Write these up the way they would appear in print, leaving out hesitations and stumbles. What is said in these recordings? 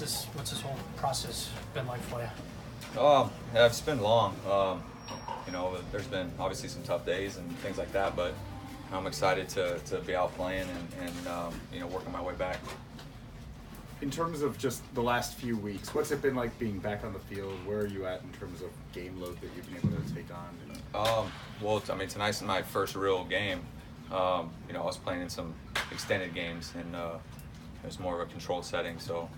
What's this whole process been like for you? Yeah, it's been long. There's been obviously some tough days and things like that, but I'm excited to be out playing and working my way back. In terms of just the last few weeks, what's it been like being back on the field? Where are you at in terms of game load that you've been able to take on? Tonight's my first real game. I was playing in some extended games, and it was more of a controlled setting. So,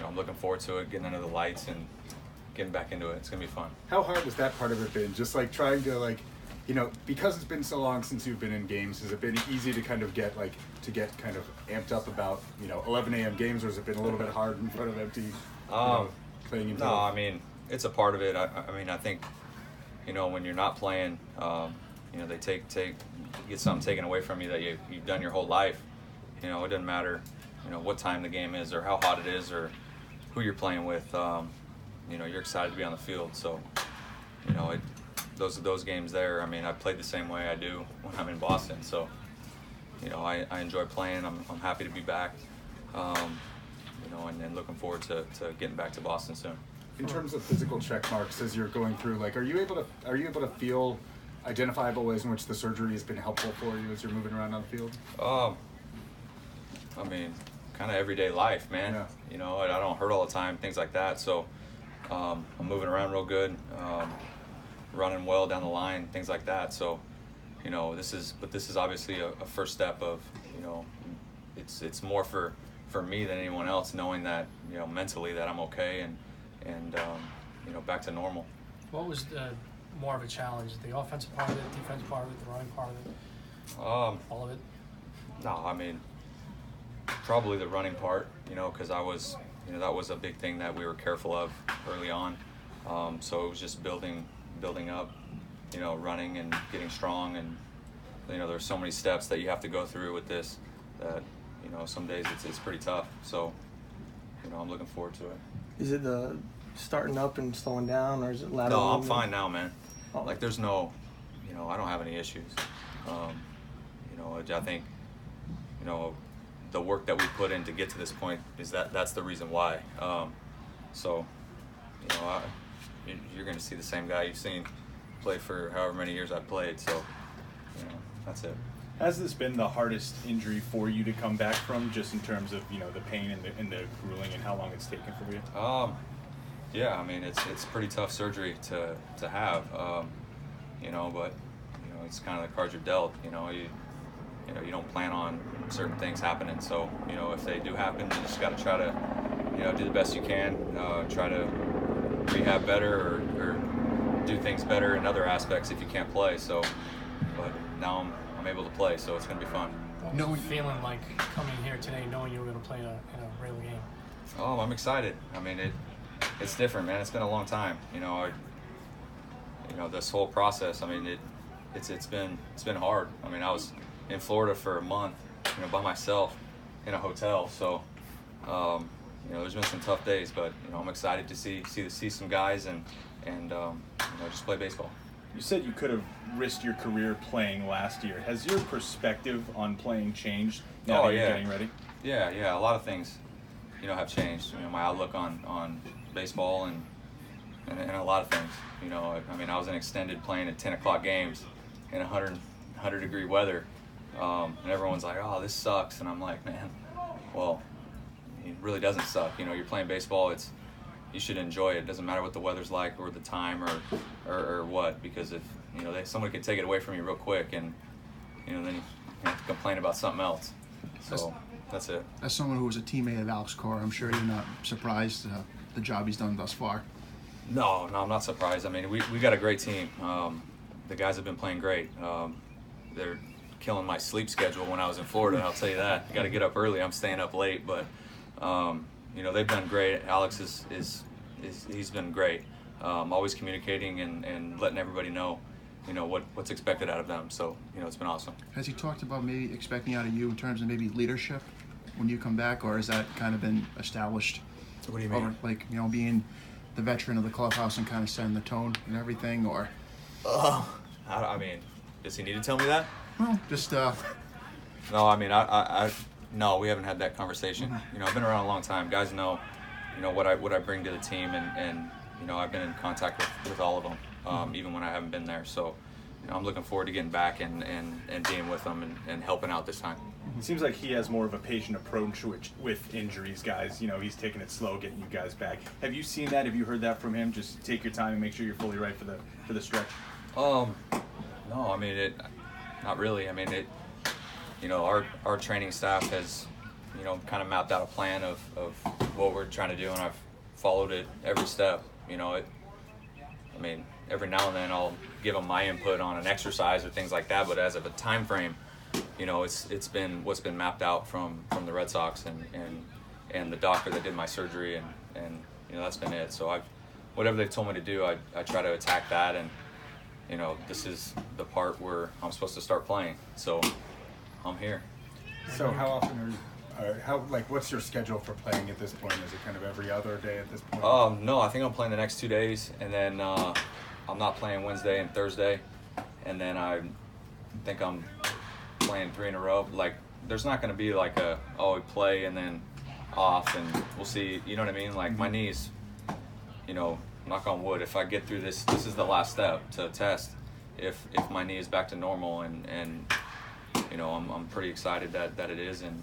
I'm looking forward to it, getting under the lights and getting back into it. It's gonna be fun. How hard has that part of it been? Just like trying to because it's been so long since you've been in games, has it been easy to kind of get kind of amped up about 11 a.m. games, or has it been a little bit hard in front of empty playing into? No, I mean it's a part of it. I think when you're not playing, they get something taken away from you that you've done your whole life. It doesn't matter what time the game is or how hot it is or who you're playing with. You're excited to be on the field. So those games there, I played the same way I do when I'm in Boston. So I enjoy playing. I'm happy to be back. And looking forward to getting back to Boston soon. In terms of physical check marks as you're going through, are you able to feel identifiable ways in which the surgery has been helpful for you as you're moving around on the field? Kind of everyday life, man. Yeah. I don't hurt all the time, things like that. So I'm moving around real good, running well down the line, things like that. So this is obviously a first step of it's more for me than anyone else, knowing that mentally that I'm okay and back to normal. What was more of a challenge? The offensive part of it, defensive part of it, the running part of it? All of it? No, probably the running part, because I was, that was a big thing that we were careful of early on. So it was just building up, running and getting strong. And, there's so many steps that you have to go through with this that, some days it's pretty tough. So, I'm looking forward to it. Is it starting up and slowing down, or is it lateral? No, I'm fine now, man. Oh. There's no, I don't have any issues. I think, the work that we put in to get to this point is that's the reason why. You're going to see the same guy you've seen play for however many years I've played. So, that's it. Has this been the hardest injury for you to come back from, just in terms of the pain and the grueling and how long it's taken for you? Yeah, it's pretty tough surgery to have, but it's kind of the cards you're dealt. You don't plan on certain things happening. So if they do happen, you just got to try to do the best you can, try to rehab better or do things better in other aspects if you can't play. So, but now I'm able to play, so it's going to be fun. What was it feeling like coming here today, knowing you were going to play in a real game? Oh, I'm excited. It's different, man. It's been a long time. This whole process. It's been hard. I was in Florida for a month, by myself in a hotel. So, there's been some tough days, but I'm excited to see some guys and just play baseball. You said you could have risked your career playing last year. Has your perspective on playing changed now that you're getting ready? Yeah. A lot of things, have changed. My outlook on baseball and a lot of things. I was in extended playing at 10 o'clock games in 100 degree weather, and everyone's like, "Oh, this sucks," and I'm like, "Man, well, it really doesn't suck. You're playing baseball. You should enjoy it. It doesn't matter what the weather's like or the time or what, because if someone can take it away from you real quick, and then you have to complain about something else. So that's it." As someone who was a teammate of Alex Cora, I'm sure you're not surprised the job he's done thus far. No, I'm not surprised. We got a great team. The guys have been playing great. They're killing my sleep schedule when I was in Florida, I'll tell you that. I got to get up early. I'm staying up late, but they've done great. Alex he's been great. Always communicating and letting everybody know, what's expected out of them. So, it's been awesome. Has he talked about maybe expecting out of you in terms of maybe leadership when you come back, or has that kind of been established? What do you mean? Over, being the veteran of the clubhouse and kind of setting the tone and everything, or? Does he need to tell me that? Well, just. No, No, we haven't had that conversation. You know, I've been around a long time. Guys know, you know, what I bring to the team, and you know, I've been in contact with all of them, even when I haven't been there. So, you know, I'm looking forward to getting back and being with them and helping out this time. It seems like he has more of a patient approach with injuries, guys. You know, he's taking it slow, getting you guys back. Have you seen that? Have you heard that from him? Just take your time and make sure you're fully right for the stretch. No, I mean not really. I mean you know, our training staff has, you know, kind of mapped out a plan of what we're trying to do, and I've followed it every step. You know, I mean, every now and then I'll give them my input on an exercise or things like that, but as of a time frame, you know, it's been what's been mapped out from the Red Sox and the doctor that did my surgery, and you know, that's been it. So whatever they've told me to do, I try to attack that, and you know, this is the part where I'm supposed to start playing, so I'm here. So how often what's your schedule for playing at this point? Is it kind of every other day at this point? No, I think I'm playing the next 2 days, and then I'm not playing Wednesday and Thursday, and then I think I'm playing 3 in a row. Like, there's not going to be like we play and then off and we'll see, you know what I mean? Like, my knees, you know, knock on wood, if I get through this is the last step to test. If my knee is back to normal, and you know, I'm pretty excited that it is, and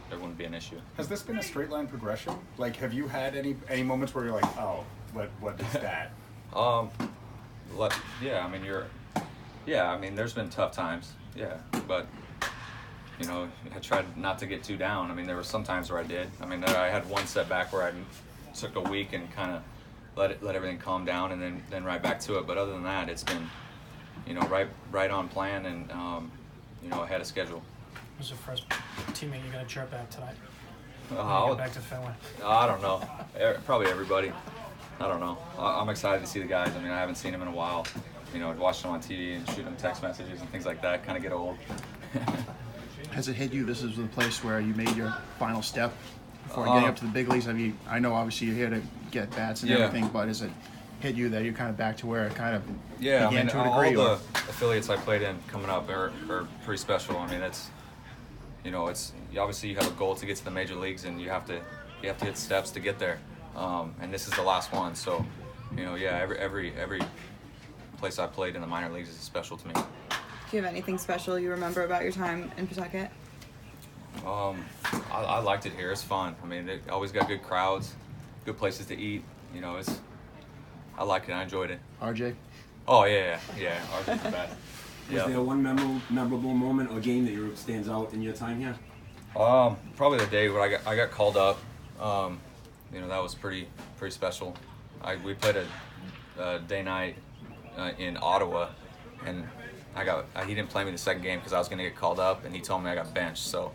there wouldn't be an issue. Has this been a straight line progression? Like, have you had any moments where you're like, oh, what is that? Yeah, I mean, there's been tough times, yeah, but you know, I tried not to get too down. I mean, there were some times where I did. I mean, I had one setback where I took a week and kind of let everything calm down, and then right back to it. But other than that, it's been, you know, right on plan, and you know, ahead of schedule. Who's the first teammate you're gonna chirp at tonight? I'll Get back to Fenway. I don't know. Probably everybody. I don't know. I'm excited to see the guys. I mean, I haven't seen them in a while. You know, watch them on TV and shoot them text messages and things like that. Kind of get old. Has it hit you? This is the place where you made your final step before getting up to the big leagues. I know obviously you're here to get bats and everything, but has it hit you that you're kind of back to where it kind of began, I mean, to a all degree? the affiliates I played in coming up are pretty special. I mean, it's, you know, it's obviously you have a goal to get to the major leagues, and you have to hit steps to get there. And this is the last one, so you know, yeah, every place I played in the minor leagues is special to me. Do you have anything special you remember about your time in Pawtucket? I liked it here. It's fun. I mean, they always got good crowds, good places to eat. You know, I liked it. I enjoyed it. RJ? Oh yeah. RJ's the best. Was there one memorable moment or game that stands out in your time here? Probably the day where I got called up. You know, that was pretty special. We played a day night in Ottawa, and he didn't play me the second game because I was going to get called up, and he told me I got benched. So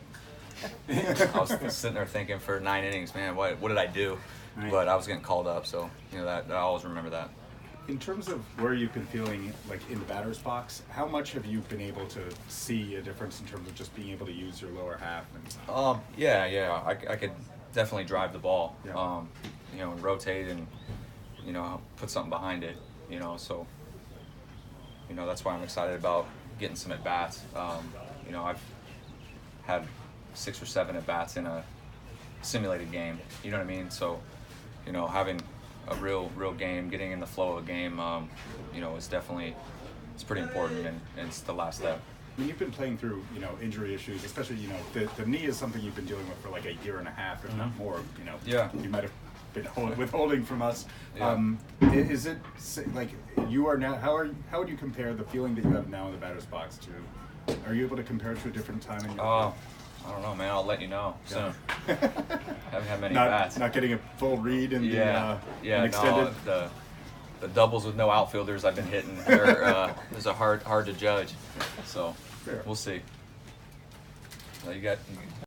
I was sitting there thinking for 9 innings, man, what did I do? Right. But I was getting called up, so you know that I always remember that. In terms of where you've been feeling like in the batter's box, how much have you been able to see a difference in terms of just being able to use your lower half? Yeah. I could definitely drive the ball, Yeah. you know, and rotate and, you know, put something behind it, you know, so, you know, that's why I'm excited about getting some at-bats. You know, I've had 6 or 7 at-bats in a simulated game, you know what I mean? So, you know, having a real game, getting in the flow of a game, you know, it's pretty important, and it's the last step. I mean, you've been playing through, you know, injury issues, especially, you know, the knee is something you've been dealing with for like a year and a half, if not more, you know. Yeah. You might have been withholding from us. Yeah. Is it like you are now, how would you compare the feeling that you have now in the batter's box to, are you able to compare it to a different time in your I don't know, man. I'll let you know soon. Haven't had many not, bats. Not getting a full read in Yeah, the extended. no, the doubles with no outfielders I've been hitting, there's a hard to judge. So Fair. we'll see. You got